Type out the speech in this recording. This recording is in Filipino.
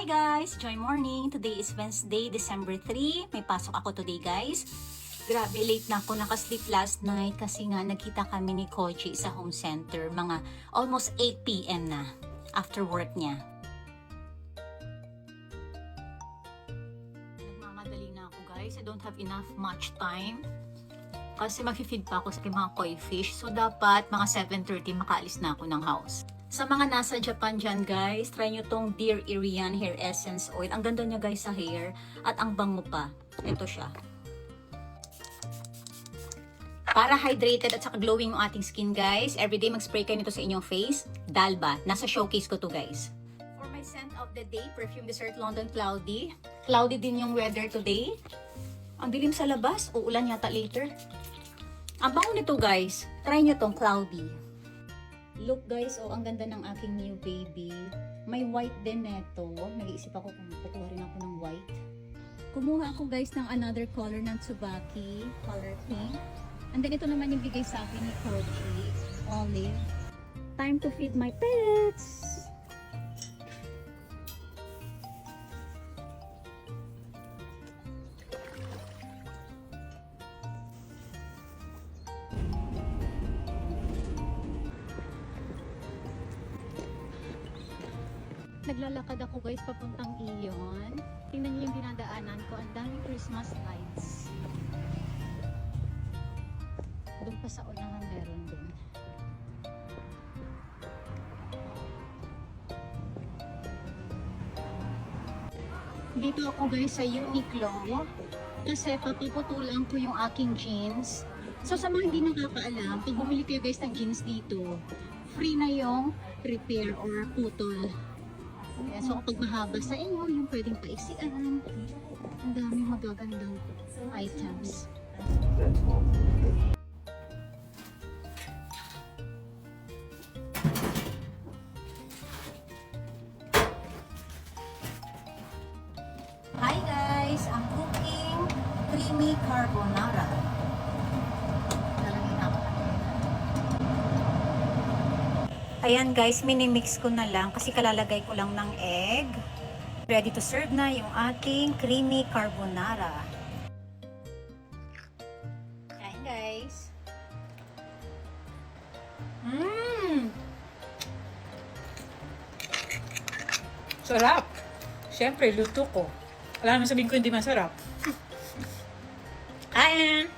Hi guys! Joy morning! Today is Wednesday, December 3. May pasok ako today guys. Grabe, late na ako nakasleep last night kasi nga nagkita kami ni Koji sa home center. Mga almost 8 p.m. na after work niya. Nagmamadali na ako guys. I don't have much time. Kasi mag-feed pa ako sa mga koi fish. So dapat mga 7:30 makaalis na ako ng house. Sa mga nasa Japan dyan guys, try nyo tong Dear Irian Hair Essence Oil. Ang ganda niya guys sa hair at ang bango pa. Ito siya. Para hydrated at saka glowing yung ating skin guys, everyday mag-spray kayo nito sa inyong face. Dalba. Nasa showcase ko to guys. For my scent of the day, Perfume Dessert London Cloudy. Cloudy din yung weather today. Ang dilim sa labas. Uulan yata later. Ang bango nito guys. Try nyo tong Cloudy. Look guys, oh, ang ganda ng aking new baby. May white din neto. Nag-iisip ako kung kukuha rin ako ng white. Kumuha ako guys ng another color ng Tsubaki, color pink. And then ito naman yung bigay sa akin ni Koji, olive. Time to feed my pets! Naglalakad ako guys papuntang Iyon. Tingnan niyo yung dinadaanan ko. Ang daming Christmas lights. Doon pa sa unahan meron din. Dito ako guys sa Uniqlo. Kasi papaputulan ko yung aking jeans. So sa mga hindi nakakaalam, pag bumili kayo guys ng jeans dito, free na yung repair or putol. Yeah, so kapag mahaba sa inyo, yung pwedeng paiksian. Ang daming magagandang items. Hi guys! I'm cooking creamy carbonara. Ayan guys, mini-mix ko na lang kasi kalalagay ko lang ng egg. Ready to serve na yung ating creamy carbonara. Ayan guys. Sarap! Siyempre, luto ko. Wala naman sabihin ko hindi masarap. Ayan!